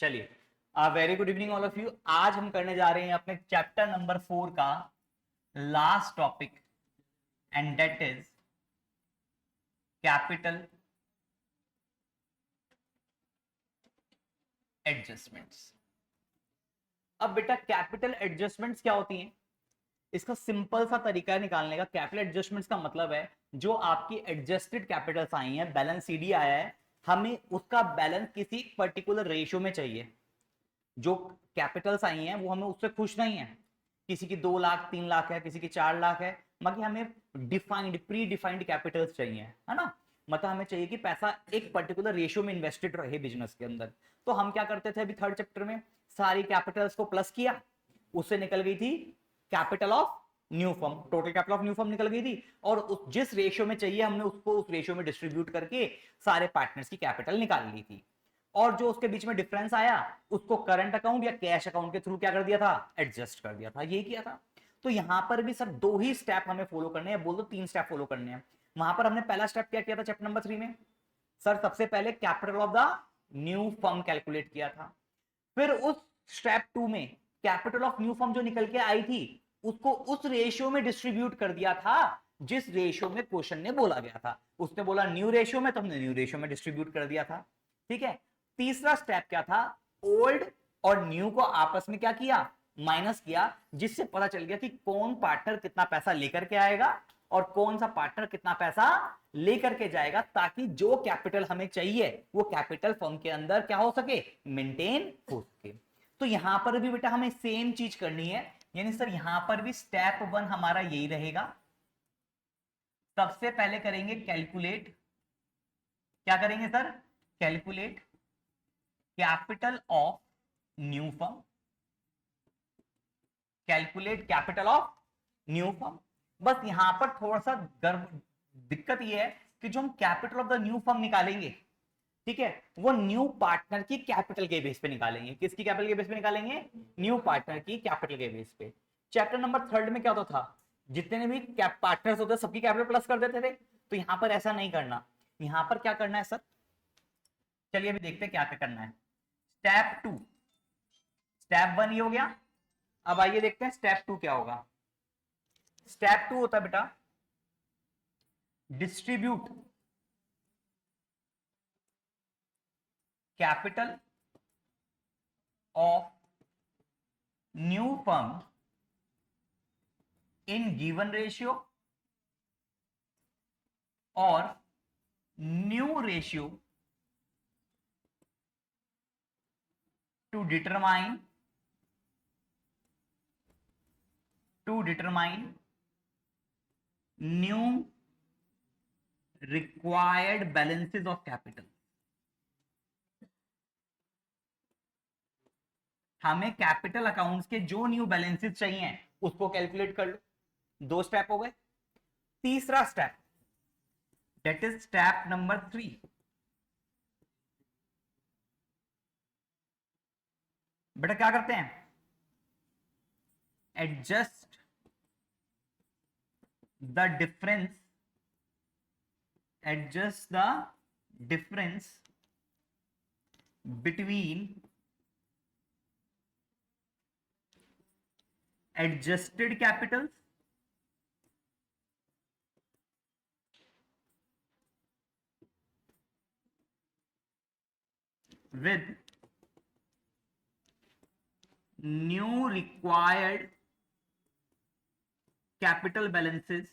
चलिए, very good evening all of you. आज हम करने जा रहे हैं अपने चैप्टर नंबर 4 का last topic, and that is capital adjustments. अब बेटा कैपिटल एडजस्टमेंट्स क्या होती हैं? इसका सिंपल सा तरीका निकालने का। कैपिटल एडजस्टमेंट्स का मतलब है जो आपकी एडजस्टेड कैपिटल्स आई हैं, बैलेंस सीडी आया है, हमें उसका बैलेंस किसी पर्टिकुलर रेशियो में चाहिए। जो कैपिटल्स आई हैं वो हमें उससे खुश नहीं है, किसी की 2 लाख 3 लाख है, किसी की 4 लाख है, मगर हमें डिफाइंड प्री डिफाइंड कैपिटल्स चाहिए, है ना। मतलब हमें चाहिए कि पैसा एक पर्टिकुलर रेशियो में इन्वेस्टेड रहे बिजनेस के अंदर। तो हम क्या करते थे अभी थर्ड चैप्टर में, सारी कैपिटल्स को प्लस किया, उससे निकल गई थी capital of new firm, total capital of new firm निकल गई थी, और जिस रेशियो में चाहिए हमने उसको उस रेशियो में डिस्ट्रीब्यूट करके सारे पार्टनर्स की कैपिटल निकाल ली थी। और जो उसके बीच में डिफरेंस आया उसको करंट अकाउंट या कैश अकाउंट के थ्रू क्या कर दिया था, एडजस्ट कर दिया था, ये किया था। तो यहां पर भी सर 2 ही स्टेप हमें फॉलो करने हैं, बोल दो 3 स्टेप फॉलो करने हैं। वहां पर हमने पहला स्टेप क्या किया था चैप्टर नंबर 3 में? सर सबसे पहले capital of the new firm calculate किया था। फिर उस स्टेप 2 में कैपिटल ऑफ न्यू फर्म जो निकल के आई थी उसको उस रेशियो में डिस्ट्रीब्यूट कर दिया था जिस रेशियो में क्वेश्चन ने बोला गया था। उसने बोला न्यू रेशियो में, तो हमने न्यू रेशियो में डिस्ट्रीब्यूट कर दिया था। ठीक है। तीसरा स्टेप क्या था? ओल्ड और न्यू को आपस में क्या किया, माइनस किया, जिससे पता चल गया कि कौन पार्टनर कितना पैसा लेकर के आएगा और कौन सा पार्टनर कितना पैसा लेकर के जाएगा, ताकि जो कैपिटल हमें चाहिए वो कैपिटल फर्म के अंदर क्या हो सके, मेंटेन हो सके। तो यहां पर भी बेटा हमें सेम चीज करनी है, यानी सर यहां पर भी स्टेप 1 हमारा यही रहेगा। सबसे पहले करेंगे कैलकुलेट, क्या करेंगे sir? Calculate capital of new firm, calculate capital of new firm. बस यहां पर थोड़ा सा दिक्कत यह है कि जो हम capital of the new firm निकालेंगे, ठीक है, वो न्यू पार्टनर की कैपिटल के बेस पे निकालेंगे। किसकी कैपिटल के बेस पे निकालेंगे? न्यू पार्टनर की कैपिटल के बेस पे। चैप्टर नंबर 3 में क्या होता था, जितने भी पार्टनर्स होते सबकी कैपिटल प्लस कर देते थे। तो यहां पर ऐसा नहीं करना। यहां पर क्या करना है सर? चलिए अभी देखते हैं क्या क्या करना है। स्टेप 2, स्टेप 1 ये हो गया। अब आइए देखते हैं स्टेप 2 क्या होगा। स्टेप 2 होता है बेटा distribute capital of new firm in given ratio और new ratio to determine new required balances of capital. हमें कैपिटल अकाउंट्स के जो न्यू बैलेंसेस चाहिए उसको कैलकुलेट कर लो। 2 स्टेप हो गए। तीसरा step, that is step number 3, बेटा क्या करते हैं? Adjust the difference between adjusted Capitals with new required capital balances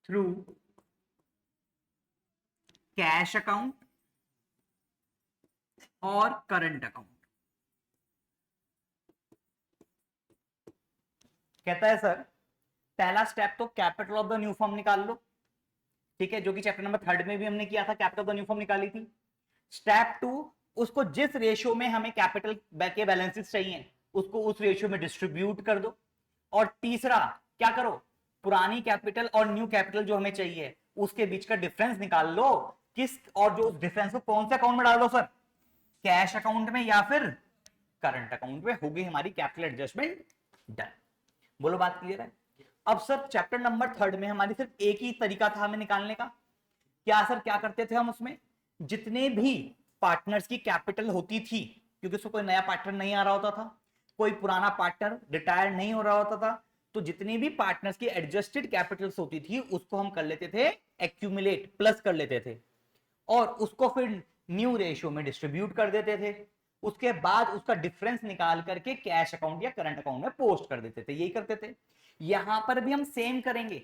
through cash account और करंट अकाउंट। कहता है सर पहला स्टेप तो capital of the new firm निकाल लो, ठीक है, जो कि चैप्टर नंबर 3 में भी हमने किया था, capital of the new firm निकाली थी। स्टेप 2, उसको जिस रेशियो में हमें कैपिटल के बैलेंसेस चाहिए उसको उस रेशियो में डिस्ट्रीब्यूट कर दो। और तीसरा क्या करो, पुरानी कैपिटल और न्यू कैपिटल जो हमें चाहिए उसके बीच का डिफरेंस निकाल लो। किस, और जो उस डिफरेंस को कौन से अकाउंट में डाल दो सर? कैश अकाउंट में या फिर करंट अकाउंट में। होगी हमारी कैपिटल एडजस्टमेंट डन। बोलो बात क्लियर है? अब सर चैप्टर नंबर 3 में हमारी सिर्फ एक ही तरीका था हमें निकालने का। क्या सर क्या करते थे हम उसमें? जितने भी पार्टनर्स की कैपिटल होती थी, क्योंकि उसको कोई नया पार्टनर नहीं आ रहा होता था, कोई पुराना पार्टनर रिटायर नहीं हो रहा होता था, तो जितनी भी पार्टनर्स की एडजस्टेड कैपिटल्स होती थी उसको हम कर लेते थे एक्यूमुलेट, प्लस कर लेते थे, और उसको फिर न्यू रेशियो में डिस्ट्रीब्यूट कर देते थे। उसके बाद उसका डिफरेंस निकाल करके कैश अकाउंट या करंट अकाउंट में पोस्ट कर देते थे, यही करते थे। यहां पर भी हम सेम करेंगे,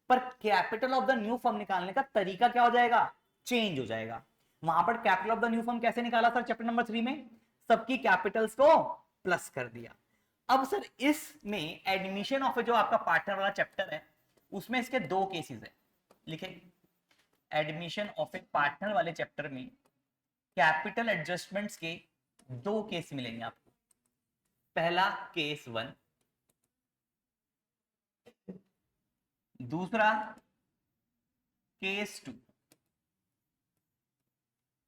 पर capital of the new firm निकालने का तरीका क्या हो जाएगा, चेंज हो जाएगा। वहां पर capital of the new firm कैसे निकाला सर चैप्टर नंबर 3 में, सबकी कैपिटल्स को प्लस कर दिया। अब सर इसमें एडमिशन ऑफ जो आपका पार्टनर वाला चैप्टर है उसमें इसके दो केसेस है, लिखे एडमिशन ऑफ ए पार्टनर वाले चैप्टर में कैपिटल एडजस्टमेंट्स के दो केस मिलेंगे आपको। पहला केस 1, दूसरा केस 2।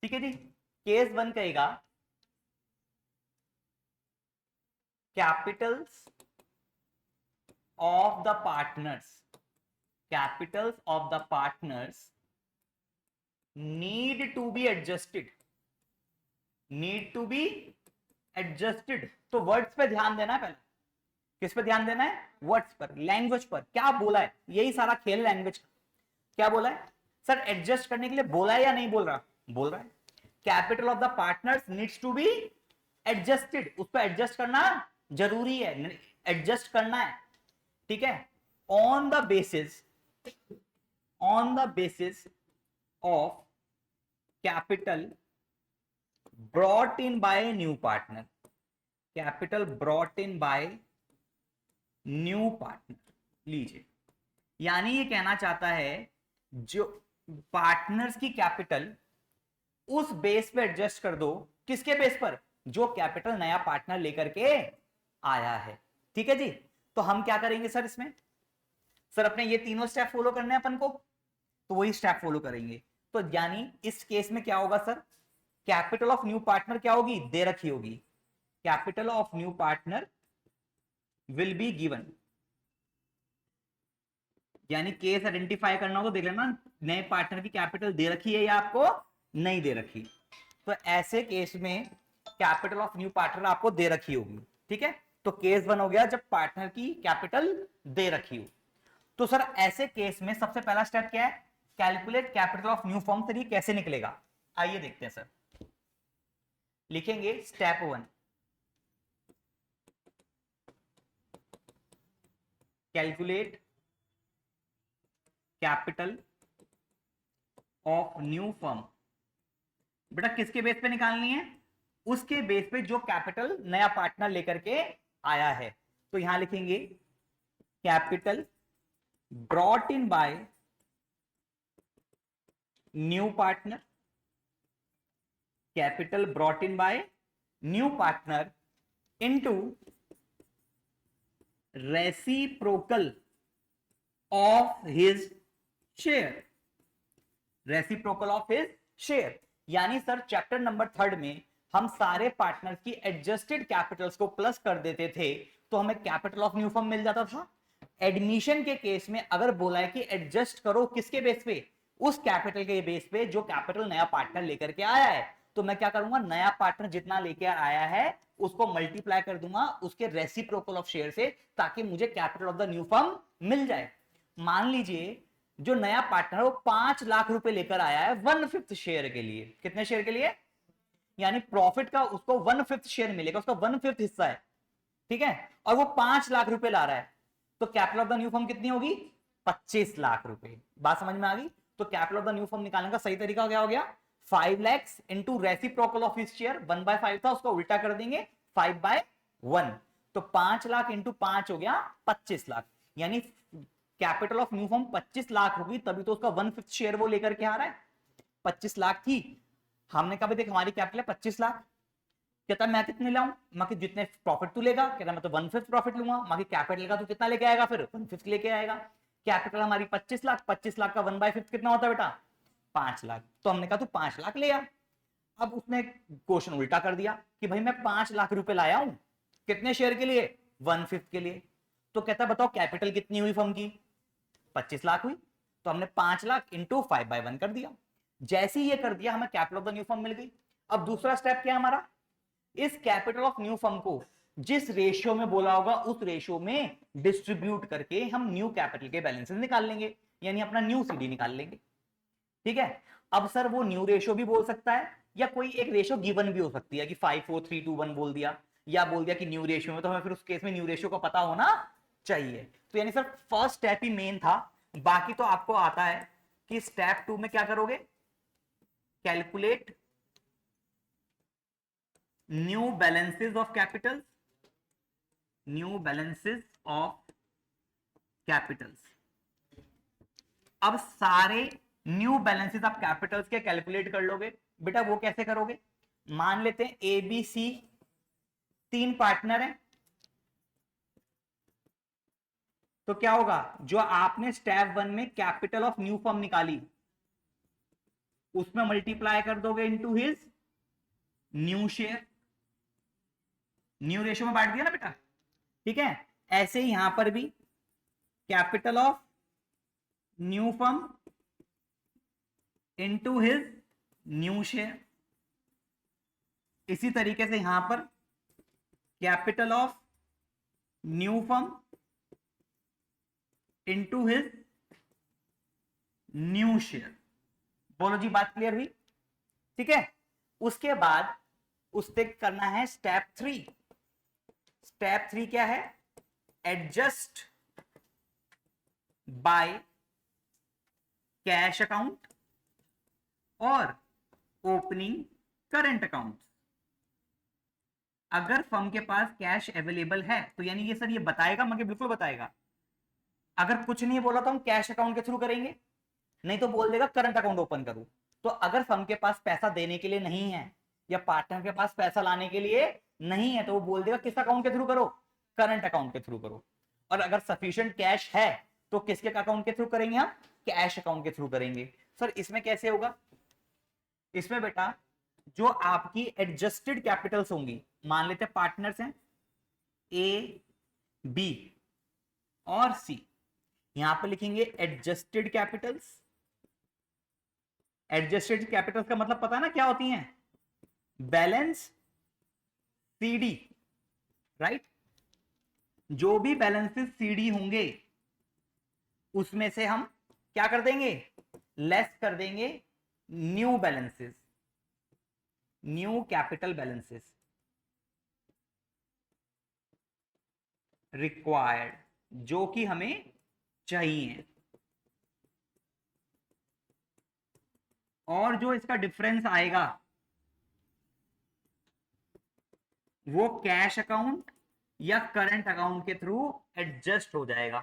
ठीक है जी। केस 1 कहेगा capitals of the partners, capitals of the partners need to be adjusted, need to be adjusted. तो वर्ड्स पे ध्यान देना है, पहले किस पे ध्यान देना है, वर्ड्स पर, लैंग्वेज पर। क्या बोला है, यही सारा खेल लैंग्वेज का। क्या बोला है सर, एडजस्ट करने के लिए बोला है या नहीं बोल रहा, बोल रहा है। Capital of the partners needs to be adjusted, उसको एडजस्ट करना जरूरी है, एडजस्ट करना है। ठीक है, on the basis, on the basis of capital brought in by a new partner, capital brought in by new partner। लीजिए, यानी ये कहना चाहता है जो पार्टनर्स की कैपिटल उस बेस पे एडजस्ट कर दो, किसके बेस पर, जो कैपिटल नया पार्टनर लेकर के आया है। ठीक है जी। तो हम क्या करेंगे सर इसमें, सर अपने ये तीनों स्टेप फॉलो करने हैं अपन को, तो वही स्टेप फॉलो करेंगे। तो यानी इस केस में क्या होगा sir, capital of new partner क्या होगी, दे रखी होगी, capital of new partner will be given. यानी केस आइडेंटिफाई करना हो तो देख लेना नए पार्टनर की कैपिटल दे रखी है या आपको नहीं दे रखी। तो ऐसे केस में कैपिटल ऑफ न्यू पार्टनर आपको दे रखी होगी। ठीक है, तो केस 1 हो गया जब पार्टनर की कैपिटल दे रखी हो। तो सर ऐसे केस में सबसे पहला स्टेप क्या है, calculate capital of new firm. Sir ये कैसे निकलेगा, आइए देखते हैं सर। लिखेंगे step 1, calculate capital of new firm. बेटा किसके बेस पे निकालनी है, उसके बेस पे जो कैपिटल नया पार्टनर लेकर के आया है। तो यहां लिखेंगे capital brought in bye new partner, capital brought in bye new partner into reciprocal of his share, reciprocal of his share. यानी सर चैप्टर नंबर 3 में हम सारे पार्टनर्स की एडजस्टेड कैपिटल्स को प्लस कर देते थे तो हमें कैपिटल ऑफ न्यू फर्म मिल जाता था। एडमिशन के केस में अगर बोला है कि एडजस्ट करो किसके बेस पे, उस कैपिटल के बेस पे जो कैपिटल नया पार्टनर लेकर के आया है, तो मैं क्या करूंगा, नया पार्टनर जितना लेके आया है उसको मल्टीप्लाई कर दूंगा उसके रेसिप्रोकल ऑफ शेयर से, ताकि मुझे capital of the new firm मिल जाए। मान लीजिए जो नया पार्टनर वो 5 लाख रुपए लेकर आया है 1/5 शेयर के लिए। कितने शेयर के लिए, यानी प्रॉफिट का उसको 1/5 शेयर मिलेगा, उसका 1/5 हिस्सा है। ठीक है, और वो 5 लाख रुपए ला रहा है, तो capital of the new firm कितनी होगी, 25 लाख रुपए। बात समझ में आ गई। तो capital of the new firm निकालने का सही तरीका क्या हो गया, 5 lakh into reciprocal of his share, 1/5 था उसको उल्टा कर देंगे 5/1। तो 5 लाख इंटू 5 हो गया 25 लाख। यानी capital of new firm 25 lakh होगी, तभी तो उसका 1/5 शेयर वो लेकर के आ रहा है। 25 लाख थी, हमने कहा देख हमारी कैपिटल है 25 लाख, कहता मैं कितने लाऊं, मैं कि जितने प्रॉफिट तू लेगा, कहता मैं तो 1/5 प्रॉफिट लूंगा। मैं कैपिटल का तू कितना लेके आएगा, फिर 1/5 लेके आएगा। कैपिटल हमारी 25 लाख, 25 लाख का 1/5 कितना होता है बेटा, 5 लाख। तो हमने कहा तू 5 लाख ले आ। अब उसने क्वेश्चन उल्टा कर दिया कि भाई मैं 5 लाख रुपए लाया हूं, कितने शेयर के लिए, 1/5 के लिए। तो कहता बताओ कैपिटल कितनी हुई फर्म की, 25 लाख हुई। तो हमने 5 लाख इंटू 5/1 कर दिया। जैसे ही ये कर दिया हमें capital of the new firm मिल गई। अब दूसरा स्टेप क्या है हमारा, इस कैपिटल ऑफ न्यू फर्म को जिस रेशियो में बोला होगा उस रेशियो में डिस्ट्रीब्यूट करके हम न्यू कैपिटल के बैलेंसेस निकाल लेंगे, यानी अपना न्यू सीडी निकाल लेंगे। ठीक है, अब सर वो न्यू रेशियो भी बोल सकता है या कोई एक रेशियो गिवन भी हो सकती है कि 5 4 3 2 1 बोल दिया, या बोल दिया कि न्यू रेशियो में, तो हमें फिर उस केस में न्यू रेशियो का पता होना चाहिए। तो यानी सर फर्स्ट स्टेप ही मेन था, बाकी तो आपको आता है कि स्टेप 2 में क्या करोगे, calculate new balances of Capitals, new balances of Capitals. अब सारे न्यू बैलेंसेस आप कैपिटल्स के कैलकुलेट कर लोगे। बेटा वो कैसे करोगे, मान लेते हैं ए बी सी 3 पार्टनर हैं, तो क्या होगा, जो आपने स्टेप 1 में कैपिटल ऑफ न्यू फर्म निकाली उसमें मल्टीप्लाई कर दोगे into his new share, new ratio में बांट दिया ना बेटा। ठीक है, ऐसे ही यहां पर भी capital of new firm into his new share. इसी तरीके से यहां पर capital of new firm into his new share. बोलो जी, बात क्लियर हुई? ठीक है, उसके बाद उससे करना है स्टेप 3। स्टेप 3 क्या है, एडजस्ट बाय कैश अकाउंट और ओपनिंग करंट अकाउंट। अगर फर्म के पास कैश अवेलेबल है तो यानी ये सर ये बताएगा, मगर बिल्कुल बताएगा। अगर कुछ नहीं बोला तो हम कैश अकाउंट के थ्रू करेंगे, नहीं तो बोल देगा करंट अकाउंट ओपन करो। तो अगर फर्म के पास पैसा देने के लिए नहीं है या पार्टनर के पास पैसा लाने के लिए नहीं है तो वो बोल देगा किस अकाउंट के थ्रू करो, करंट अकाउंट के थ्रू करो। और अगर सफिशिएंट कैश है तो किसके अकाउंट के थ्रू करेंगे, हम कैश अकाउंट के थ्रू करेंगे। सर इसमें कैसे होगा, इसमें बेटा जो आपकी एडजस्टेड कैपिटल्स होंगी, मान लेते हैं पार्टनर्स हैं ए बी और सी, यहां पर लिखेंगे एडजस्टेड कैपिटल्स। एडजस्टेड कैपिटल्स का मतलब पता है ना क्या होती हैं, बैलेंस सीडी, राइट। जो भी बैलेंसेस सीडी होंगे उसमें से हम क्या कर देंगे, लेस कर देंगे new balances, new capital balances required, जो कि हमें चाहिए। और जो इसका डिफरेंस आएगा वो कैश अकाउंट या करंट अकाउंट के थ्रू एडजस्ट हो जाएगा,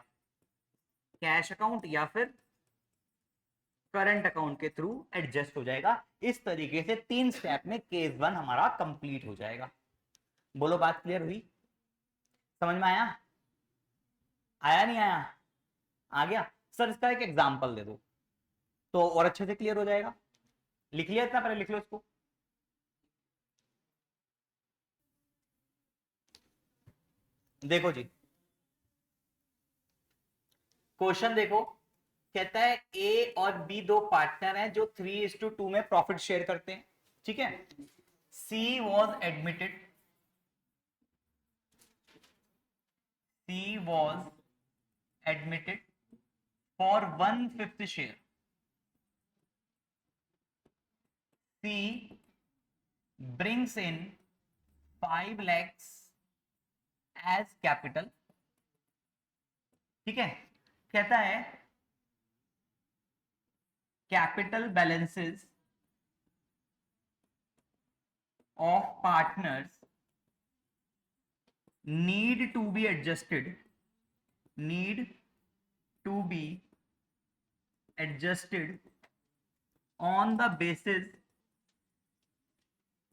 कैश अकाउंट या फिर करंट अकाउंट के थ्रू एडजस्ट हो जाएगा। इस तरीके से 3 स्टेप में केस 1 हमारा कंप्लीट हो जाएगा। बोलो बात क्लियर हुई, समझ में आया, आया नहीं आया, आ गया। सर इसका एक एग्जांपल दे दो तो और अच्छे से क्लियर हो जाएगा। लिख लिया इतना, पहले लिख लो इसको। देखो जी, क्वेश्चन देखो, कहता है ए और बी 2 पार्टनर हैं जो 3:2 में प्रॉफिट शेयर करते हैं। ठीक है, C was admitted, C was admitted for 1/5 share. C brings in 5 lakhs as capital। ठीक है, कहता है capital balances of partners need to be adjusted, need to be adjusted on the basis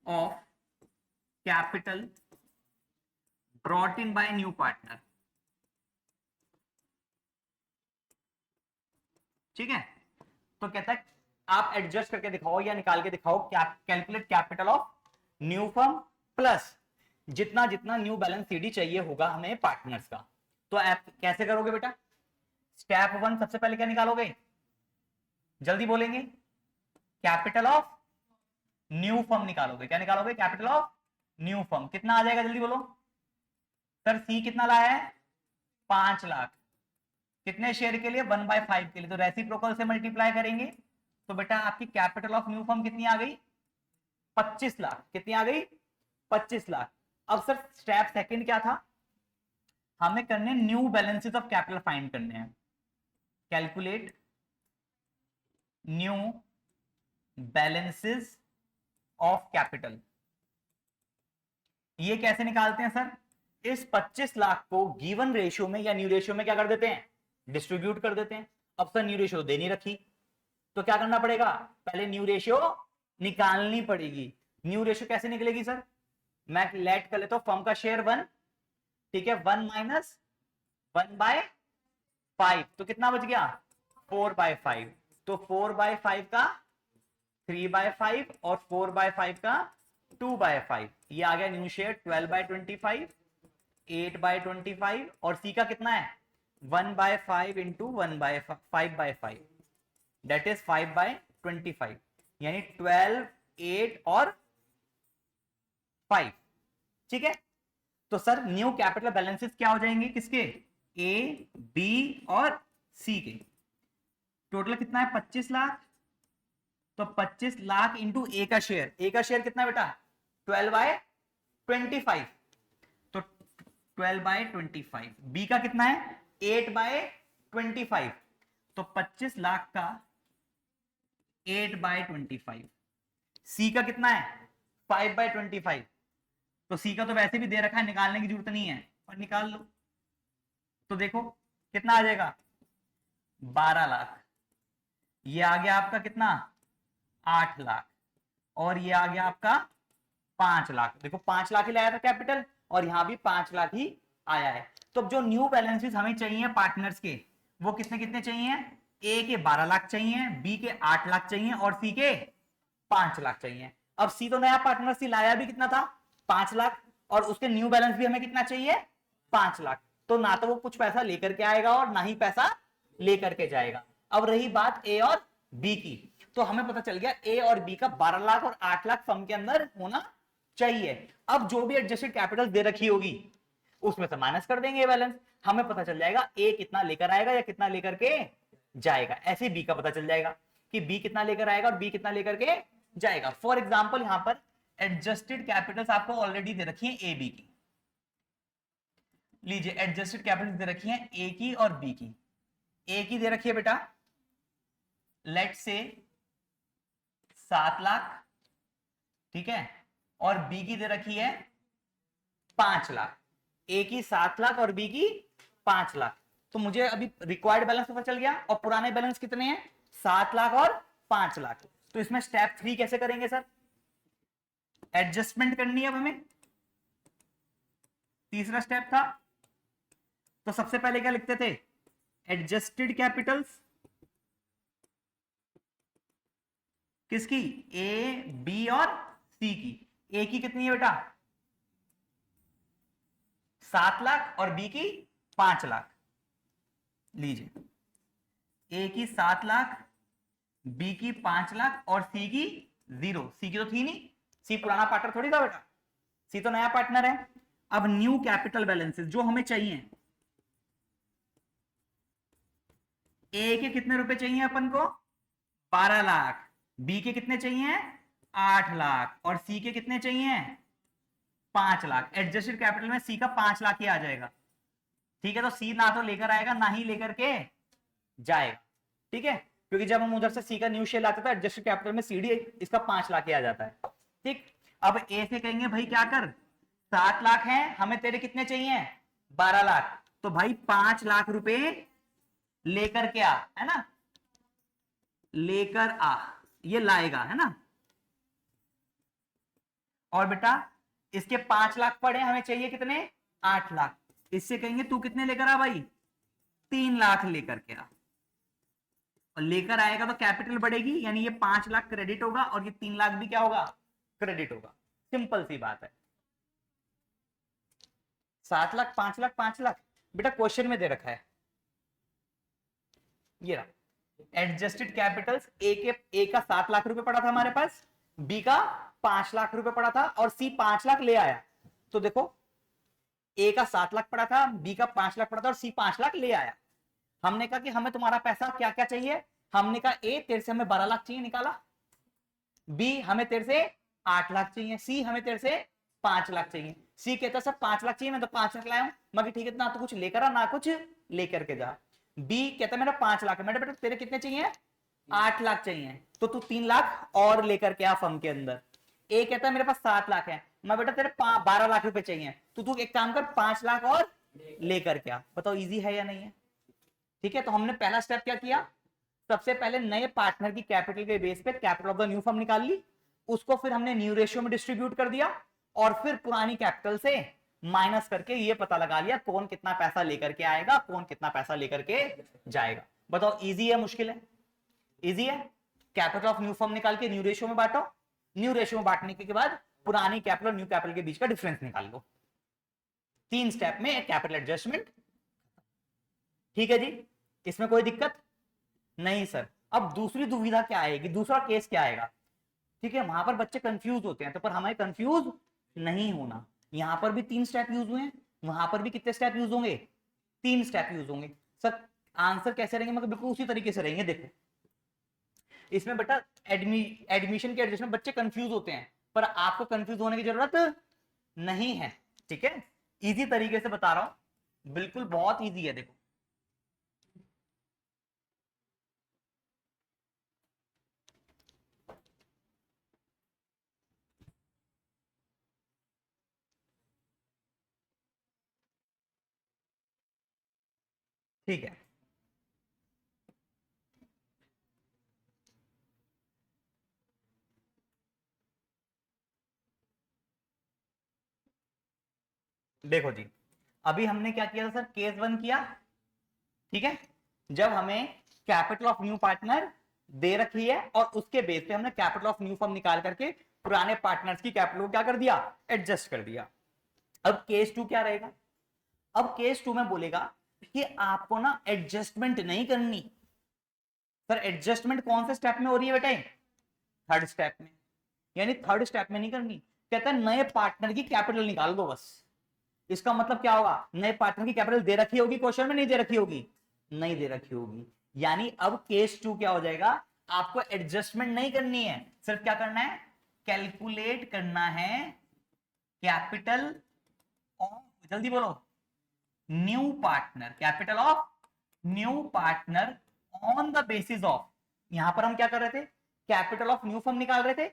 of capital brought in by new partner। ठीक है, तो कहता है आप एडजस्ट करके दिखाओ या निकाल के दिखाओ, calculate capital of new firm plus जितना जितना न्यू बैलेंस सीडी चाहिए होगा हमें पार्टनर्स का। तो आप कैसे करोगे बेटा, स्टेप 1 सबसे पहले क्या निकालोगे, जल्दी बोलेंगे, कैपिटल ऑफ न्यू फर्म निकालोगे। क्या निकालोगे? Capital of new firm. कितना आ जाएगा जल्दी बोलो सर। सी कितना लाया है? 5 लाख। कितने शेयर के लिए? 1/5 के लिए। तो रेसिप्रोकल से मल्टीप्लाई करेंगे तो बेटा आपकी कैपिटल ऑफ न्यू फर्म कितनी आ गई? 25 लाख। कितनी आ गई? 25 लाख। अब सर स्टेप सेकंड क्या था? हमें करने new balances of capital find करने हैं। Calculate new balances of capital. ये कैसे निकालते हैं सर? इस 25 लाख को गिवन रेशियो में या न्यू रेशियो में क्या कर देते हैं? डिस्ट्रीब्यूट कर देते हैं। अब सर न्यू रेशियो दे नहीं रखी तो क्या करना पड़ेगा? पहले न्यू रेशियो निकालनी पड़ेगी। न्यू रेशियो कैसे निकलेगी सर? मैं लेट कर लेता हूं फर्म का शेयर 1, ठीक है, 1 माइनस 1/5 तो कितना बच गया? 4/5। तो 4/5 का 3/5 और 4/5 का 2/5। ये आ गया न्यू शेयर 12/25, 8/25 और सी का कितना है? 1/5 इंटू 5/5 दैट इज 5/25 यानी 12, 8 और 5। ठीक है, तो सर न्यू कैपिटल बैलेंसेस क्या हो जाएंगे? किसके? ए, बी और सी के। टोटल कितना है? 25 लाख। तो 25 लाख इंटू ए का शेयर। ए का शेयर कितना बेटा? 12/25। तो 12/25। बी का कितना है? 8/25। तो 25 लाख का 8/25। सी का कितना है? 5/25। तो सी का तो वैसे भी दे रखा है, निकालने की जरूरत नहीं है, और निकाल लो। तो देखो कितना आ जाएगा? 12 लाख। ये आ गया आपका कितना? 8 लाख। और ये आ गया आपका 5 लाख। देखो 5 लाख ही लाया था कैपिटल और यहां भी 5 लाख ही आया है। तो जो न्यू बैलेंसेस हमें चाहिए पार्टनर्स के, वो कितने कितने चाहिए? ए के 12 लाख चाहिए, बी के 8 लाख चाहिए और सी के 5 लाख चाहिए। अब सी तो नया पार्टनर सी लाया भी कितना था? 5 लाख। और उसके न्यू बैलेंस भी हमें कितना चाहिए? 5 लाख। तो ना तो वो कुछ पैसा लेकर के आएगा और ना ही पैसा लेकर के जाएगा। अब रही बात ए और बी की, तो हमें पता चल गया ए और बी का 12 लाख और 8 लाख फर्म के अंदर होना चाहिए। अब जो भी एडजस्टेड कैपिटल दे रखी होगी उसमें से माइनस कर देंगे बैलेंस, हमें पता चल जाएगा ए कितना लेकर आएगा या कितना लेकर के जाएगा। ऐसे बी का पता चल जाएगा कि बी कितना लेकर आएगा और बी कितना लेकर के जाएगा। फॉर एग्जाम्पल यहां पर एडजस्टेड कैपिटल्स आपको ऑलरेडी दे रखी है ए बी की। लीजिए एडजस्टेड कैपिटल दे रखी है ए की और बी की। ए की दे रखी है बेटा लेट से 7 लाख, ठीक है, और बी की दे रखी है 5 लाख। ए की 7 लाख और बी की 5 लाख। तो मुझे अभी रिक्वायर्ड बैलेंस पता चल गया और पुराने बैलेंस कितने हैं? 7 लाख और 5 लाख। तो इसमें स्टेप 3 कैसे करेंगे सर? एडजस्टमेंट करनी है अब हमें। तीसरा स्टेप था, तो सबसे पहले क्या लिखते थे? एडजस्टेड कैपिटल्स किसकी? ए, बी और सी की। ए की कितनी है बेटा? 7 लाख और बी की 5 लाख। लीजिए ए की 7 लाख, बी की 5 लाख और सी की 0। सी की तो थी नहीं, सी पुराना पार्टनर थोड़ी था बेटा, सी तो नया पार्टनर है। अब न्यू कैपिटल बैलेंसेस जो हमें चाहिए, ए के कितने रुपए चाहिए अपन को? 12 लाख। बी के कितने चाहिए? 8 लाख। और सी के कितने चाहिए? 5 लाख। एडजस्टेड कैपिटल में सी का 5 लाख ही आ जाएगा। ठीक है, तो सी ना तो लेकर आएगा ना ही लेकर के जाएगा। ठीक है, क्योंकि जब हम उधर से सी का न्यू शेयर लाते थे एडजस्टेड कैपिटल में सीडी इसका 5 लाख ही आ जाता है। ठीक, अब ए से कहेंगे भाई क्या कर, 7 लाख है, हमें तेरे कितने चाहिए? 12 लाख। तो भाई 5 लाख रुपए लेकर के आ, है ना, लेकर आ, ये लाएगा, है ना। और बेटा इसके 5 लाख पड़े, हमें चाहिए कितने? 8 लाख। इससे कहेंगे तू कितने लेकर आ भाई? 3 लाख लेकर के आ। और लेकर आएगा तो कैपिटल बढ़ेगी, यानी ये 5 लाख क्रेडिट होगा और ये 3 लाख भी क्या होगा? क्रेडिट होगा। सिंपल सी बात है। 7 लाख, 5 लाख, 5 लाख बेटा क्वेश्चन में दे रखा है, ये रहा एडजस्टेड कैपिटल्स, ए का 7 लाख रुपए पड़ा था हमारे पास, बी का 5 लाख रुपए पड़ा था और सी 5 लाख ले आया। तो देखो ए का 7 लाख पड़ा था, बी का 5 लाख पड़ा था और सी 5 लाख ले आया। हमने कहा कि हमें तुम्हारा पैसा क्या क्या चाहिए, हमने कहा ए तेरे से हमें 12 लाख चाहिए, निकाला। बी हमें तेरे से 8 लाख चाहिए, सी हमें तेरे से 5 लाख चाहिए। सी कहता सर 5 लाख चाहिए, मैं तो 5 लाख लाया हूं। मगर ठीक है, ना तो कुछ लेकर आ ना कुछ लेकर के जा। बी कहता मेरा 5 लाख है, बेटा तेरे कितने चाहिए, 8 लाख चाहिए, तो तू 3 लाख और लेकर के आ फर्म के अंदर। ए कहता है मेरे पास 7 लाख है, मैं बेटा तेरे 12 लाख रुपए चाहिए, तो तू एक काम कर 5 लाख और लेकर के आ। बताओ इजी है या नहीं है? ठीक है, तो हमने पहला स्टेप क्या किया, सबसे पहले नए पार्टनर की कैपिटल के बेस पे capital of the new firm निकाल ली, उसको फिर हमने न्यू रेशियो में डिस्ट्रीब्यूट कर दिया और फिर पुरानी कैपिटल से माइनस करके ये पता लगा लिया कौन कितना पैसा लेकर के आएगा, कौन कितना पैसा लेकर के जाएगा। बताओ इजी है मुश्किल है? इजी है। कैपिटल ऑफ न्यू फर्म निकाल के न्यू रेशियो में बांटो, न्यू रेशियो में बांटने के बाद पुरानी कैपिटल और न्यू कैपिटल के बीच का डिफरेंस निकाल लो। 3 स्टेप में कैपिटल एडजस्टमेंट। ठीक है जी, इसमें कोई दिक्कत नहीं सर। अब दूसरी दुविधा क्या आएगी, दूसरा केस क्या आएगा? ठीक है, वहां पर बच्चे कंफ्यूज होते हैं, तो पर हमें कंफ्यूज नहीं होना। यहां पर भी 3 स्टेप यूज हुए हैं, वहां पर भी कितने स्टेप यूज होंगे, 3 स्टेप यूज होंगे। सर आंसर कैसे रहेंगे, मगर बिल्कुल उसी तरीके से रहेंगे। देखो इसमें बेटा एडमिशन के एडजस्टमेंट बच्चे कंफ्यूज होते हैं, पर आपको कंफ्यूज होने की जरूरत नहीं है। ठीक है, इजी तरीके से बता रहा हूं, बिल्कुल बहुत इजी है। देखो ठीक है, देखो जी, अभी हमने क्या किया था सर, केस 1 किया। ठीक है, जब हमें कैपिटल ऑफ न्यू पार्टनर दे रखी है और उसके बेस पे हमने कैपिटल ऑफ न्यू फर्म निकाल करके पुराने पार्टनर्स की कैपिटल को क्या कर दिया, एडजस्ट कर दिया। अब केस 2 क्या रहेगा, अब केस 2 में बोलेगा कि आपको ना एडजस्टमेंट नहीं करनी। सर एडजस्टमेंट कौन से स्टेप में हो रही है बेटे, थर्ड स्टेप में, यानी थर्ड स्टेप में नहीं करनी। कहता है नए पार्टनर की कैपिटल निकाल दो बस। इसका मतलब क्या होगा, नए पार्टनर की कैपिटल दे रखी होगी क्वेश्चन में, नहीं दे रखी होगी, नहीं दे रखी होगी। यानी अब केस 2 क्या हो जाएगा, आपको एडजस्टमेंट नहीं करनी है, सिर्फ क्या करना है, कैलकुलेट करना है कैपिटल ऑफ, जल्दी बोलो, new partner, capital of new partner on the basis of. यहां पर हम क्या कर रहे थे, कैपिटल ऑफ न्यू फर्म निकाल रहे थे,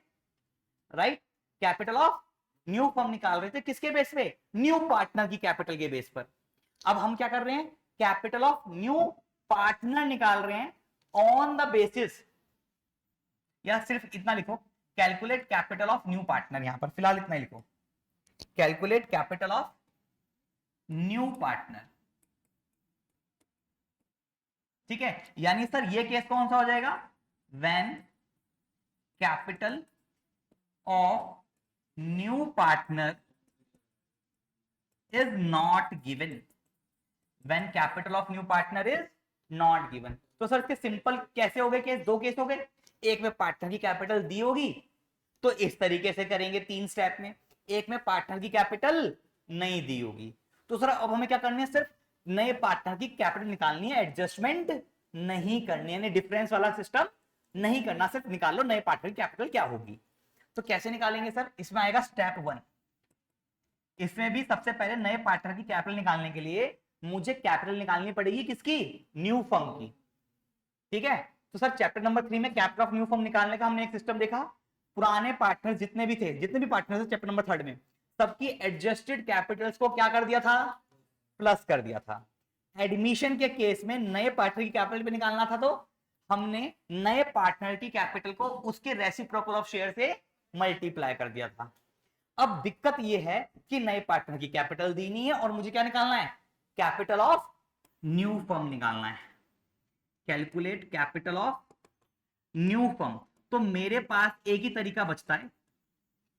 right. Capital of new firm निकाल रहे थे किसके बेस पे, न्यू पार्टनर की कैपिटल के बेस पर। अब हम क्या कर रहे हैं, कैपिटल ऑफ न्यू पार्टनर निकाल रहे हैं ऑन द बेसिस, या सिर्फ इतना लिखो, calculate capital of new partner, यहां पर फिलहाल इतना ही लिखो, calculate capital of new partner. ठीक है, यानी सर ये केस कौन सा हो जाएगा, when capital of new partner is not given, when capital of new partner is not given. तो सर इसके सिंपल कैसे हो गए केस, 2 केस हो गए। एक में पार्टनर की कैपिटल दी होगी तो इस तरीके से करेंगे 3 स्टेप में, एक में पार्टनर की कैपिटल नहीं दी होगी। तो सर अब हमें क्या करनी है, सिर्फ नए पार्टनर की कैपिटल निकालनी है, एडजस्टमेंट नहीं करनी है, डिफरेंस वाला सिस्टम नहीं करना, सिर्फ निकाल लो नए पार्टनर की कैपिटल क्या होगी। तो कैसे निकालेंगे सर, इसमें आएगा स्टेप 1। इसमें भी सबसे पहले नए पार्टनर की कैपिटल निकालने के लिए मुझे कैपिटल निकालनी पड़ेगी किसकी, न्यू फर्म की। ठीक है, तो सर चैप्टर नंबर 3 में कैपिटल ऑफ न्यू फर्म निकालने का हमने एक सिस्टम देखा, पुराने पार्टनर जितने भी थे, जितने भी पार्टनर थे चैप्टर नंबर 3 में, सबकी एडजस्टेड कैपिटल्स को क्या कर दिया था, प्लस कर दिया था। एडमिशन के केस में नए पार्टनर की कैपिटल भी निकालना था, तो हमने नए पार्टनर की कैपिटल को उसके रेसिप्रोकल ऑफ शेयर से मल्टीप्लाई कर दिया था। अब दिक्कत यह है कि नए पार्टनर की कैपिटल दी नहीं है और मुझे क्या निकालना है, कैपिटल ऑफ न्यू फर्म निकालना है, calculate capital of new firm. तो मेरे पास एक ही तरीका बचता है,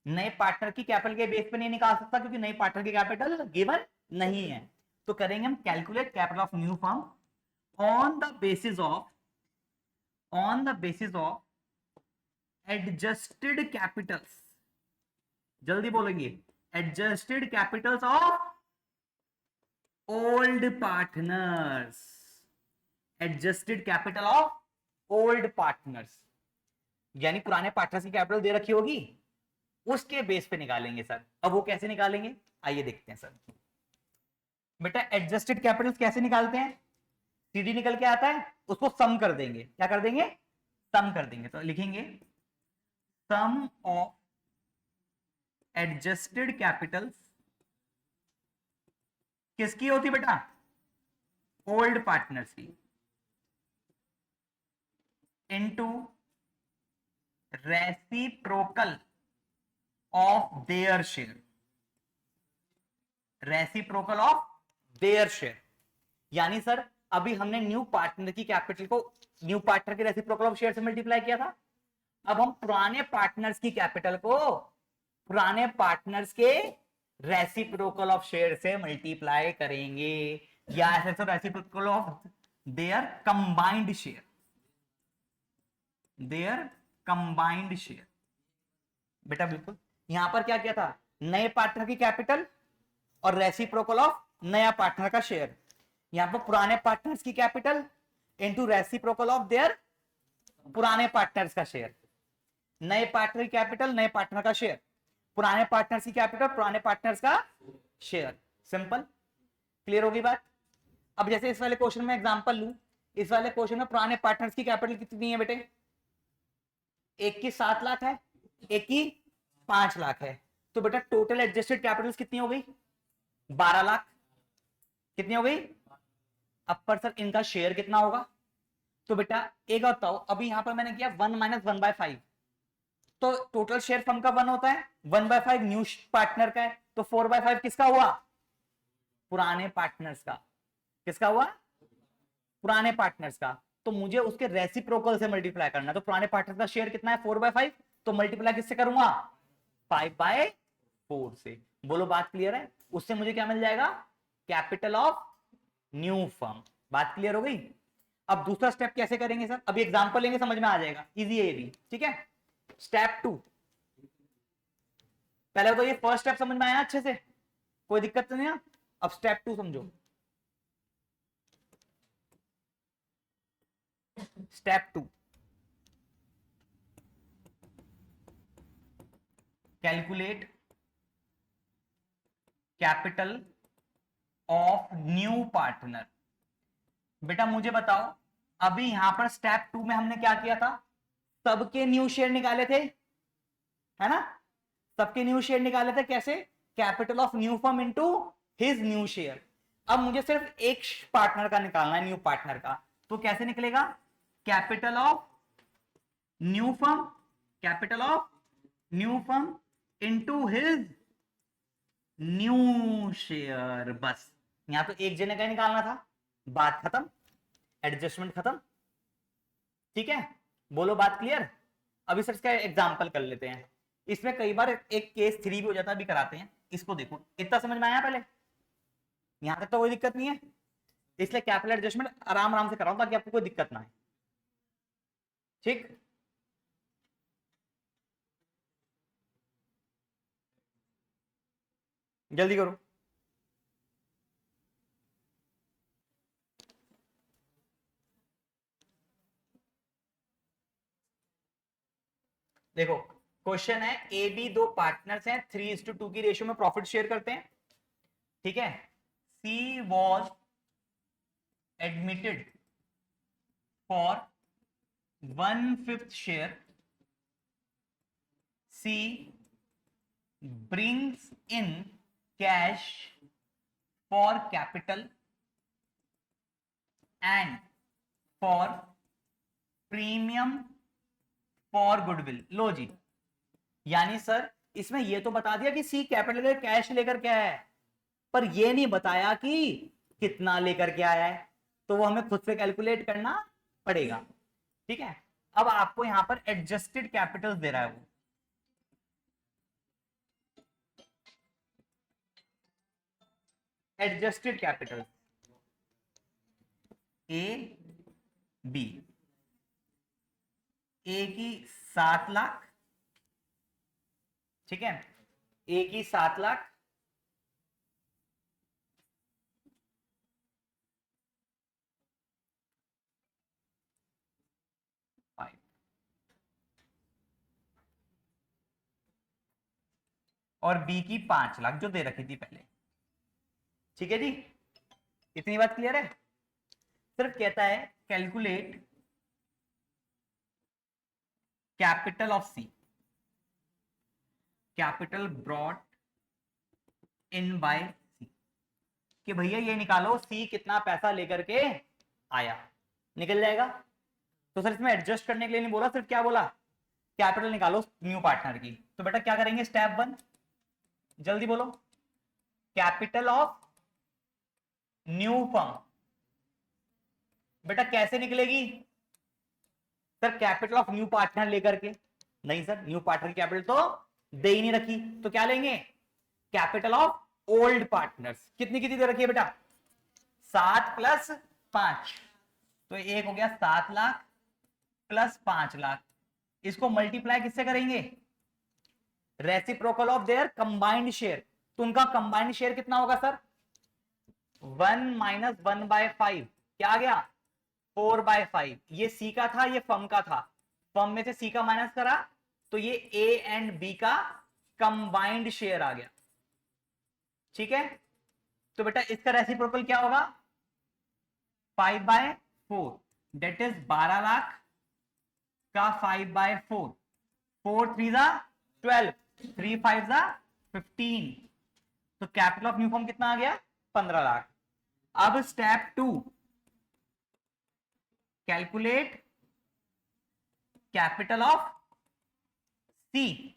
नए पार्टनर की कैपिटल के बेस पे नहीं निकाल सकता क्योंकि नए पार्टनर की कैपिटल गिवन नहीं है। तो करेंगे हम calculate capital of new firm on the basis of on the basis of adjusted Capitals, जल्दी बोलेंगे, adjusted capitals of old partners, adjusted capital of old partners, यानी पुराने पार्टनर्स की कैपिटल दे रखी होगी, उसके बेस पे निकालेंगे सर। अब वो कैसे निकालेंगे, आइए देखते हैं सर। बेटा एडजस्टेड कैपिटल्स कैसे निकालते हैं, सीधी निकल के आता है, उसको सम कर देंगे, क्या कर देंगे, सम कर देंगे। तो लिखेंगे सम ऑफ एडजस्टेड कैपिटल्स किसकी होती बेटा, ओल्ड पार्टनर्स की, into reciprocal of their share, reciprocal of their share. यानी सर अभी हमने न्यू पार्टनर की कैपिटल को न्यू पार्टनर के रेसिप्रोकल ऑफ शेयर से मल्टीप्लाई किया था, अब हम पुराने पार्टनर्स की कैपिटल को पुराने पार्टनर्स के रेसिप्रोकल ऑफ शेयर से मल्टीप्लाई करेंगे, या ऐसे reciprocal of their combined share, their combined share. बेटा बिल्कुल, यहां पर क्या किया था, नए पार्टनर की कैपिटल और रेसिप्रोकल ऑफ नया पार्टनर का शेयर, यहां पर पुराने पार्टनर्स की capital into reciprocal of there पुराने पार्टनर्स का शेयर, नए पार्टनर की कैपिटल नए पार्टनर का शेयर, पुराने पार्टनर्स की कैपिटल पुराने पार्टनर्स का शेयर। सिंपल, क्लियर होगी बात। अब जैसे इस वाले क्वेश्चन में एग्जांपल लूं, इस वाले क्वेश्चन में पुराने पार्टनर्स की कैपिटल कितनी है बेटे, एक की 7 लाख है, एक की 5 लाख है, तो बेटा टोटल एडजस्टेड कैपिटल कितनी हो गई, 12 लाख। कितनी हो गई, अब पर सर इनका शेयर कितना होगा, तो बेटा एक बताओ, अभी यहां पर मैंने किया 1 माइनस 1/5, तो टोटल शेयर फर्म का 1 होता है, 1/5 न्यू पार्टनर का है, तो 4/5 किसका हुआ, पुराने पार्टनर्स का। किसका हुआ, पुराने पार्टनर्स का। तो मुझे उसके रेसिप्रोकल से मल्टीप्लाई करना है, तो पुराने पार्टनर का शेयर कितना है 4/5, तो मल्टीप्लाई किससे करूंगा, 5/4 से। बोलो बात क्लियर है, उससे मुझे क्या मिल जाएगा, कैपिटल ऑफ न्यू फर्म। बात क्लियर हो गई। अब दूसरा स्टेप कैसे करेंगे सर, अभी एग्जांपल लेंगे, समझ में आ जाएगा, इजी है ये भी, ठीक है। स्टेप 2, पहले तो ये फर्स्ट स्टेप समझ में आया अच्छे से, कोई दिक्कत तो नहीं है। अब स्टेप 2 समझो। Step 2, calculate capital of new partner. बेटा मुझे बताओ, अभी यहां पर स्टेप 2 में हमने क्या किया था, सबके न्यू शेयर निकाले थे, है ना, सबके न्यू शेयर निकाले थे, कैसे, capital of new firm into his new share. अब मुझे सिर्फ एक पार्टनर का निकालना है, न्यू पार्टनर का, तो कैसे निकलेगा, capital of new firm, capital of new firm into his new share. बस यहां तो एक जने का निकालना था, बात खत्म, एडजस्टमेंट खत्म, ठीक है। बोलो बात क्लियर। अभी सर इसका एग्जांपल कर लेते हैं, इसमें कई बार एक केस 3 भी हो जाता है, अभी कराते हैं। इसको देखो, इतना समझ में आया पहले, यहां तक तो कोई दिक्कत नहीं है, इसलिए कैपिटल एडजस्टमेंट आराम आराम से कराऊं ताकि आपको कोई दिक्कत ना आए, ठीक। जल्दी करो। देखो क्वेश्चन है, ए बी दो पार्टनर्स हैं, 3:2 की रेशियो में प्रॉफिट शेयर करते हैं, ठीक है। C was admitted for 1/5 share, C brings in cash for capital and for premium for goodwill। लो जी, यानी सर इसमें ये तो बता दिया कि सी कैपिटल का कैश लेकर के आया है, पर ये नहीं बताया कि कितना लेकर के आया है, तो वो हमें खुद से कैलकुलेट करना पड़ेगा, ठीक है। अब आपको यहां पर एडजस्टेड कैपिटल दे रहा है वो, एडजस्टेड कैपिटल ए बी, ए की 7 लाख, ठीक है, ए की 7 लाख, और बी की 5 लाख जो दे रखी थी पहले। ठीक है जी, इतनी बात क्लियर है। सिर्फ कहता है calculate capital of C, capital brought in by C, कि भैया ये निकालो सी कितना पैसा लेकर के आया, निकल जाएगा। तो सर इसमें एडजस्ट करने के लिए नहीं बोला, सिर्फ क्या बोला, कैपिटल निकालो न्यू पार्टनर की। तो बेटा क्या करेंगे, स्टेप 1, जल्दी बोलो, कैपिटल ऑफ न्यू फर्म। बेटा कैसे निकलेगी sir, capital of new partner लेकर के। नहीं सर, न्यू पार्टनर की कैपिटल तो दे ही नहीं रखी, तो क्या लेंगे, कैपिटल ऑफ ओल्ड पार्टनर्स। कितनी कितनी दे रखी है बेटा, 7 + 5, तो एक हो गया 7 लाख प्लस 5 लाख। इसको मल्टीप्लाई किससे करेंगे, reciprocal of their combined share. तो उनका कंबाइंड शेयर कितना होगा सर, 1 - 1/5, क्या आ गया, 4/5। ये सी का था, ये फर्म का था, फर्म में से सी का माइनस करा, तो ये ए एंड बी का कंबाइंड शेयर आ गया। ठीक है, तो बेटा इसका रेसिप्रोकल क्या होगा, 5/4, डेट इज 12 लाख का 5/4, 4 3 12, 3 5 15, तो कैपिटल ऑफ न्यू फर्म कितना आ गया, 15 लाख। अब स्टेप 2, कैलकुलेट कैपिटल ऑफ सी।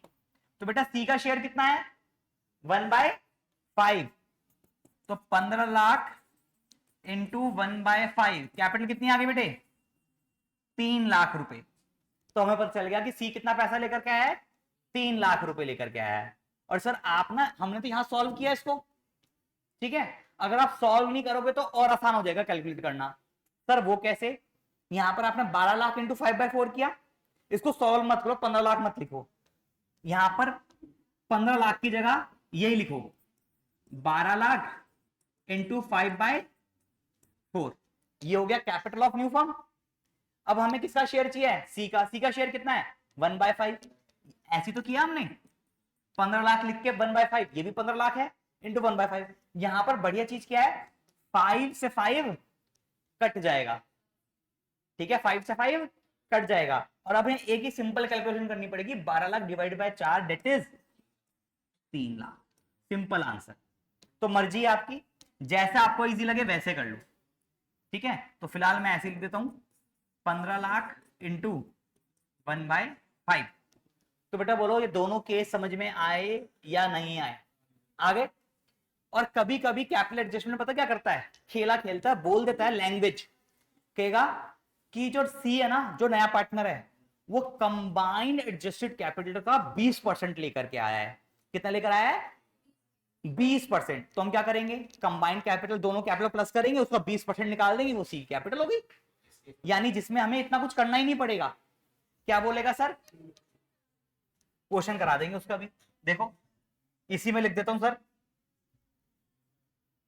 तो बेटा सी का शेयर कितना है, 1/5, तो 15 लाख इंटू 1/5, कैपिटल कितनी आ गई बेटे, 3 लाख रुपए। तो हमें पता चल गया कि सी कितना पैसा लेकर के आया है, 3 लाख रुपए लेकर के आया है। और सर आप ना, हमने तो यहां सॉल्व किया इसको, ठीक है, अगर आप सॉल्व नहीं करोगे तो और आसान हो जाएगा कैलकुलेट करना। सर वो कैसे, यहां पर आपने 12 लाख इंटू 5/4 किया, इसको सॉल्व मत करो, 15 लाख मत लिखो, यहां पर 15 लाख की जगह यही लिखो, 12 लाख इंटू 5/4, ये हो गया कैपिटल ऑफ न्यू फर्म। अब हमें किसका शेयर चाहिए, सी का। सी का शेयर कितना है, 1/5, ऐसी तो किया हमने, 15 लाख लिख के 1/5, ये भी 15 लाख है, इंटू 1/5। यहां पर बढ़िया चीज क्या है, 5 से 5 कट जाएगा, ठीक है, 5 से 5 कट जाएगा। और अब एक ही सिंपल कैलकुलेशन करनी पड़ेगी, 12 lakh divide by 4, that is 3 lakh, simple answer. तो मर्जी है आपकी, जैसे आपको इजी लगे वैसे कर लो, ठीक है। तो फिलहाल मैं ऐसे लिख देता हूं, 15 लाख इंटू 1/5। तो बेटा बोलो ये दोनों केस समझ में आए या नहीं आए, आ गए। और कभी कभी कैपिटल एडजस्टमेंट पता क्या करता है, खेला खेलता है, बोल देता है लैंग्वेज, कहेगा कि जो सी है ना, जो नया पार्टनर है, वो कंबाइंड एडजस्टेड कैपिटल का 20% लेकर के आया है। कितना लेकर आया है, 20%। तो हम क्या करेंगे, कंबाइंड कैपिटल, दोनों कैपिटल प्लस करेंगे, उसका 20% निकाल देंगे, वो सी कैपिटल होगी, यानी जिसमें हमें इतना कुछ करना ही नहीं पड़ेगा। क्या बोलेगा सर, क्वेश्चन करा देंगे उसका भी। देखो इसी में लिख देता हूं सर,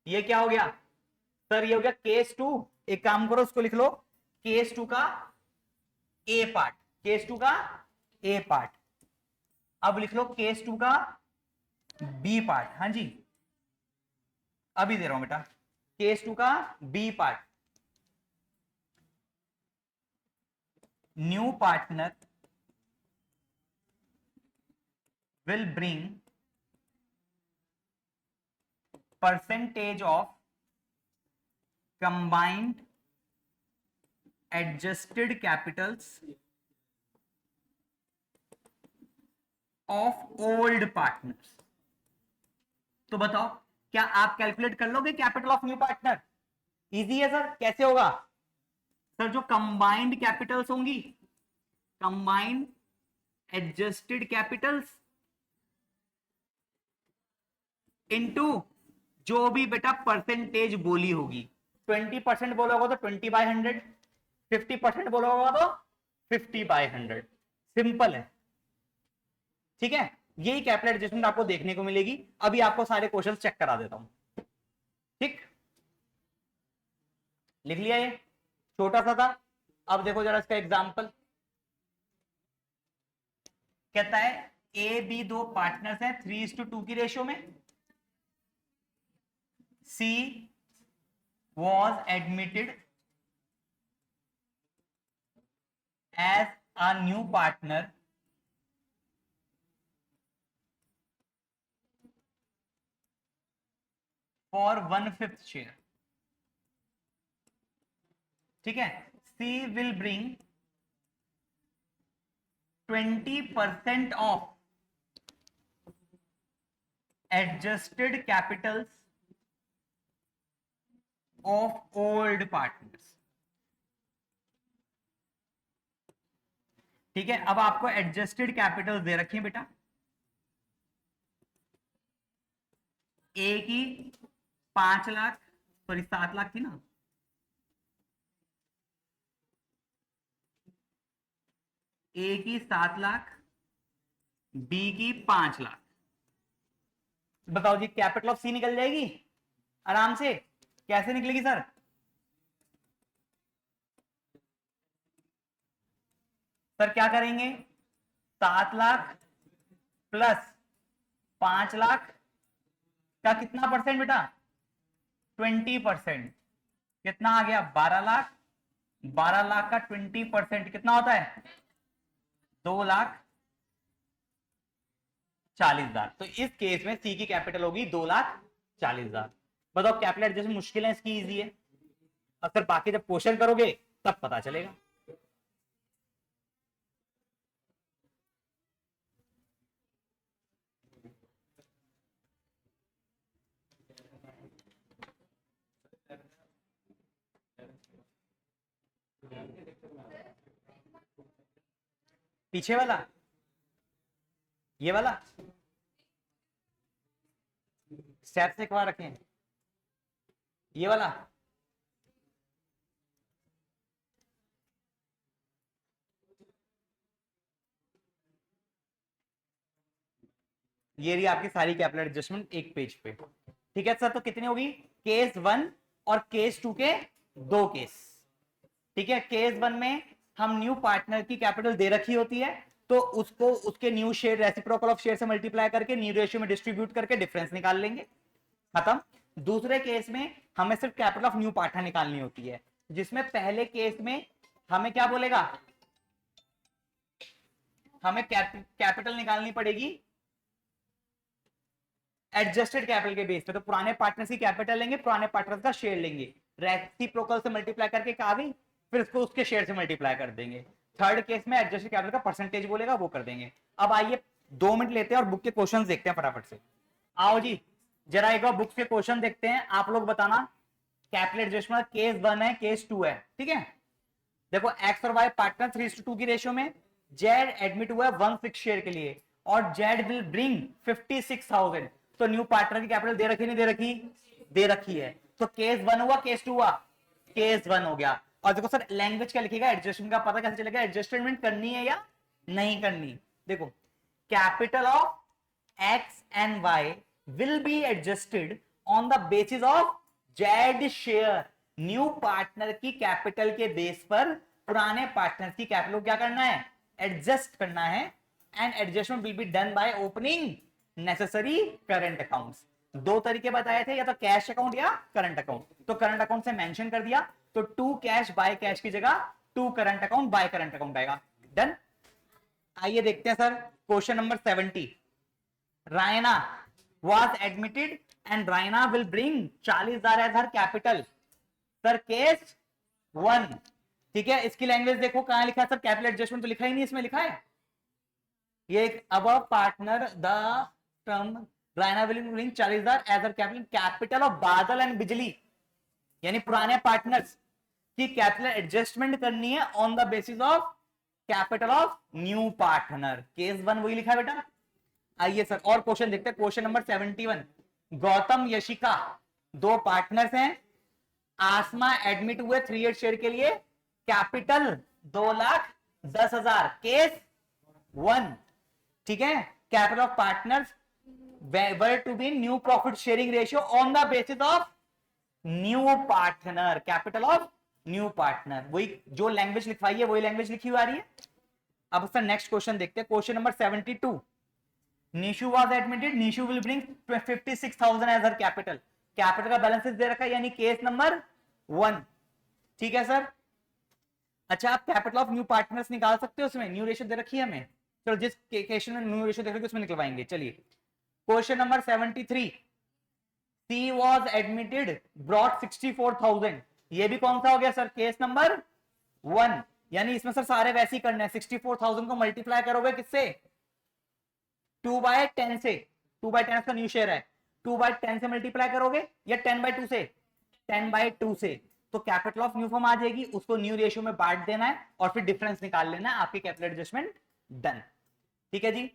ये क्या हो गया सर, ये हो गया केस 2। एक काम करो, उसको लिख लो, केस 2 का ए पार्ट, केस 2 का ए पार्ट। अब लिख लो केस 2 का बी पार्ट। हाँ जी, अभी दे रहा हूं बेटा, केस 2 का B part, new partner will bring percentage of combined adjusted capitals of old partners। तो बताओ क्या आप कैलकुलेट कर लोगे capital of new partner, easy है सर। कैसे होगा सर, जो कंबाइंड कैपिटल्स होंगी, कंबाइंड एडजस्टेड कैपिटल्स इनटू जो भी बेटा परसेंटेज बोली होगी, 20% बोला होगा तो 20/100, 50% बोला होगा तो 50/100। सिंपल है, ठीक है। यही कैपिटल एडजस्टमेंट आपको देखने को मिलेगी। अभी आपको सारे क्वेश्चंस चेक करा देता हूं, ठीक। लिख लिया, ये छोटा सा था। अब देखो जरा इसका एग्जांपल। कहता है ए बी दो पार्टनर्स हैं 3:2 की रेशियो में। C was admitted as a new partner for 1/5 share, ठीक है। C will bring 20% of adjusted capitals of old partners, ठीक है। अब आपको एडजस्टेड कैपिटल दे रखी है बेटा। ए की 5 लाख, सॉरी 7 लाख थी ना, ए की 7 लाख, बी की 5 लाख। बताओ जी, कैपिटल ऑफ सी निकल जाएगी आराम से। कैसे निकलेगी सर? सर क्या करेंगे, 7 लाख प्लस 5 लाख का कितना परसेंट बेटा? 20%। कितना आ गया? 12 लाख। 12 लाख का 20% कितना होता है? 2,40,000। तो इस केस में सी की कैपिटल होगी 2,40,000। बताओ कैपिटल एडजस्टमेंट मुश्किल है, इसकी इजी है। अक्सर बाकी जब क्वेश्चन करोगे तब पता चलेगा। पीछे वाला, ये वाला स्टेप से कहाँ रखें? ये वाला ये रही आपकी सारी कैपिटल एडजस्टमेंट एक पेज पे, ठीक है सर। तो कितनी होगी? केस 1 और केस 2 के 2 केस, ठीक है। केस 1 में हम न्यू पार्टनर की कैपिटल दे रखी होती है, तो उसको उसके new share reciprocal of share से मल्टीप्लाई करके न्यू रेशियो में डिस्ट्रीब्यूट करके डिफरेंस निकाल लेंगे, खत्म। दूसरे केस में हमें सिर्फ कैपिटल ऑफ न्यू पार्टनर निकालनी होती है, जिसमें पहले केस में हमें क्या बोलेगा, हमें कैपिटल निकालनी पड़ेगी एडजस्टेड कैपिटल के बेस पे। तो पुराने पार्टनर्स की कैपिटल लेंगे, पुराने पार्टनर्स का शेयर लेंगे, रेसिप्रोकल से मल्टीप्लाई करके आ गई, फिर उसको उसके शेयर से मल्टीप्लाई कर देंगे। थर्ड केस में एडजस्टेड कैपिटल का परसेंटेज बोलेगा, वो कर देंगे। अब आइए 2 मिनट लेते हैं और बुक के क्वेश्चंस देखते हैं फटाफट से। आओ जी, जरा एक बार बुक के क्वेश्चन देखते हैं। आप लोग बताना कैपिटल एडजस्टमेंट केस 1 है, केस 2 है, ठीक है। देखो एक्स और वाई पार्टनर 3:2 की रेशियो में, जेड एडमिट हुआ है 1/6 शेयर के लिए और जेड विल ब्रिंग 56,000। तो न्यू पार्टनर की कैपिटल दे रखी नहीं दे रखी? दे रखी है। तो केस 1 हुआ, केस 2 हुआ? केस 1 हो गया। और देखो सर लैंग्वेज क्या लिखेगा, एडजस्टमेंट का पता कैसे चलेगा एडजस्टमेंट करनी है या नहीं करनी? देखो capital of X and Y will be adjusted on the basis of Z share. New partner की कैपिटल के बेस पर पुराने पार्टनर की कैपिटल क्या करना है? एडजस्ट करना है। And adjustment will be done by opening necessary current accounts. 2 तरीके बताए थे, या तो कैश अकाउंट या करंट अकाउंट। तो करंट अकाउंट से मेंशन कर दिया, तो 2 कैश बाय कैश की जगह 2 current account by current account आएगा। डन। आइए देखते हैं sir question number 70। Raina was admitted and Raina will bring 40,000 as her capital। Sir case 1, ठीक है। इसकी लैंग्वेज देखो कहां लिखा है सर, कैपिटल एडजस्टमेंट तो लिखा ही नहीं, इसमें लिखा है ये above partner the term Raina will bring 40,000 as her capital, capital of Badal and Bijli, यानी पुराने पार्टनर्स की कैपिटल एडजस्टमेंट करनी है on the basis of capital of new partner. Case 1 वही लिखा है बेटा। आइए सर और क्वेश्चन देखते हैं। Question number 71, Gautam Yashika 2 partners हैं, आसमा एडमिट हुए 3/8 शेयर के लिए, कैपिटल 2,10,000। केस 1, ठीक है। Capital of partners were to be new profit sharing ratio on the basis of new partner, capital of new partner. वही जो लैंग्वेज लिखवाई है वही लैंग्वेज लिखी हुई आ रही है। अब सर नेक्स्ट क्वेश्चन देखते हैं, question number 72। Nishu was admitted, Nishu will bring 56,000 as her capital. Capital का बैलेंस दे रखा है यानी केस नंबर 1, ठीक है सर। अच्छा, आप कैपिटल ऑफ न्यू पार्टनर्स निकाल सकते हो, उसमें न्यू रेशियो दे रखी है हमें। चलो जिस केस में न्यू रेशियो देख रहे उसमें निकलवाएंगे। चलिए question number 73, she was admitted brought 64,000। ये भी कौन सा हो गया सर, केस नंबर 1, यानी इसमें सर सारे वैसे ही करने हैं। 64,000 को मल्टीप्लाई करोगे किससे, 2/10 से। 2/10 का न्यू शेयर है, 2/10 से मल्टीप्लाई करोगे या 10/2 से, 10/2 से। तो कैपिटल ऑफ न्यू फॉर्म आ जाएगी, उसको न्यू रेशियो में बांट देना है और फिर डिफरेंस निकाल लेना है, आपकी कैपिटल एडजस्टमेंट डन। ठीक है जी।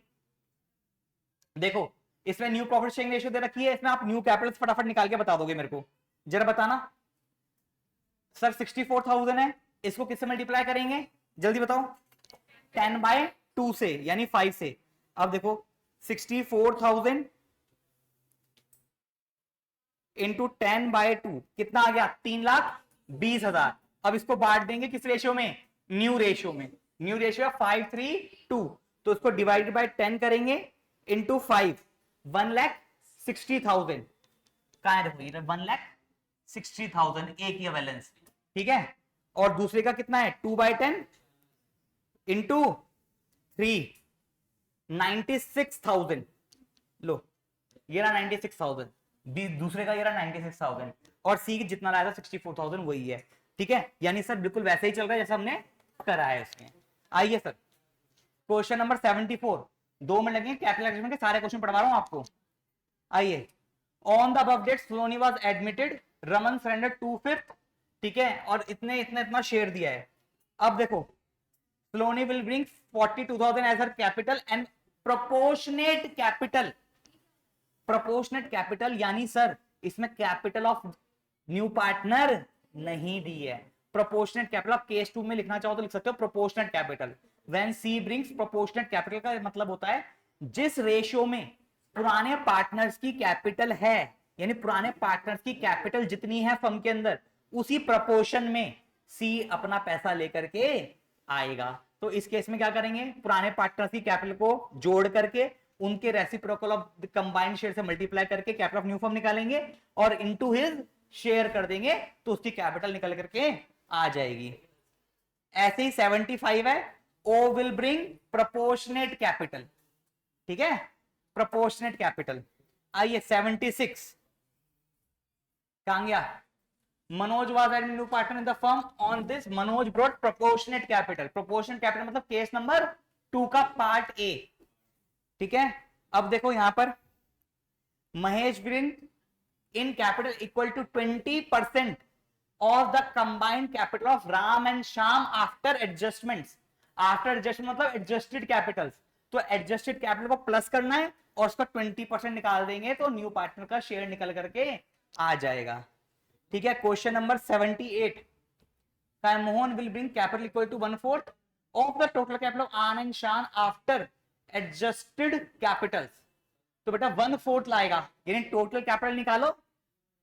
देखो इसमें न्यू प्रॉफिट शेयरिंग रेशियो दे रखी है, इसमें आप न्यू कैपिटल फटाफट निकाल के बता दोगे मेरे को, जरा बताना। सर 64,000 है, इसको किससे मल्टीप्लाई करेंगे जल्दी बताओ, 10/2 से यानी 5 से। अब देखो 64,000 इंटू 10/2 कितना आ गया, 3,20,000। अब इसको बांट देंगे किस रेशियो में, न्यू रेशियो में। न्यू रेशियो है 5:3:2, तो इसको डिवाइडेड बाय 10 करेंगे इंटू 5, 1,60,000। कहां है, देखो ये 1,60,000 एक ही बैलेंस, ठीक है। और दूसरे का कितना है, 2/10 इंटू 3, 96,000। लो ये रहा 96,000, दूसरे का ये रहा 96,000, और सी जितना लाया था 64,000 वही है, ठीक है। यानी सर बिल्कुल वैसे ही चल रहा है जैसा हमने करा है इसमें। आइए सर क्वेश्चन नंबर 74, 2 मिनट लगेंगे, कैपिटल एडजस्टमेंट के सारे क्वेश्चन पढ़वा रहा हूं आपको। आइए, on the above date Saloni was admitted, Raman surrender 2/5, ठीक है, और इतने इतना इतना शेयर दिया है। अब देखो Saloni will bring 42,000 as her capital and proportionate capital. Proportionate capital यानी सर इसमें कैपिटल ऑफ न्यू पार्टनर नहीं दी है। प्रोपोर्शनेट कैपिटल आप केस 2 में लिखना चाहो तो लिख सकते हो proportionate capital. When she brings proportionate capital का मतलब होता है जिस रेशियो में पुराने पार्टनर्स की कैपिटल है, यानी पुराने पार्टनर्स की कैपिटल जितनी है फर्म के अंदर, उसी प्रोपोर्शन में सी अपना पैसा लेकर के आएगा। तो इस केस में क्या करेंगे, पुराने पार्टनर्स की कैपिटल को जोड़ करके उनके रेसिप्रोकल ऑफ कंबाइंड शेयर से मल्टीप्लाई करके कैपिटल ऑफ न्यू फर्म निकालेंगे और इनटू हिज शेयर कर देंगे, तो उसकी कैपिटल निकल करके आ जाएगी। ऐसे ही 75 है, O will bring proportionate capital, ठीक है, प्रोपोर्शनेट कैपिटल। आइए 76 कहां गया, Manoj was add new partner in the firm, on this Manoj brought proportionate capital. Proportionate capital मतलब केस नंबर 2 का पार्ट ए, ठीक है। अब देखो यहां पर Mahesh bring in capital equal to 20% of the combined capital of Ram and Shyam after adjustments. After adjustment मतलब adjusted capitals, तो एडजस्टेड कैपिटल को प्लस करना है और उसका 20% निकाल देंगे तो न्यू पार्टनर का शेयर निकल करके आ जाएगा, ठीक है। Question number 78, Mohan will bring capital equal to 1/4 of the total capital of Aan and Shan after adjusted capitals. तो बेटा 1/4 लाएगा, यानी टोटल कैपिटल निकालो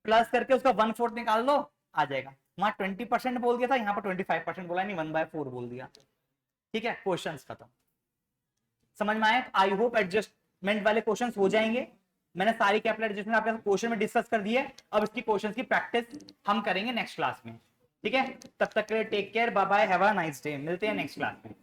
प्लस करके उसका 1/4 निकाल लो, आ जाएगा। वहां 20% बोल दिया था, यहाँ पर 25% बोला, नहीं 1/4 बोल दिया, ठीक है। क्वेश्चंस खत्म, समझ में आए। आई होप एडजस्टमेंट वाले क्वेश्चंस हो जाएंगे। मैंने सारी कैपिटल एडजस्टमेंट आपके क्वेश्चन में डिस्कस कर दी है, अब इसकी क्वेश्चंस की प्रैक्टिस हम करेंगे नेक्स्ट क्लास में, ठीक है। तब तक के लिए take care, bye bye, have a nice day. मिलते हैं नेक्स्ट क्लास में।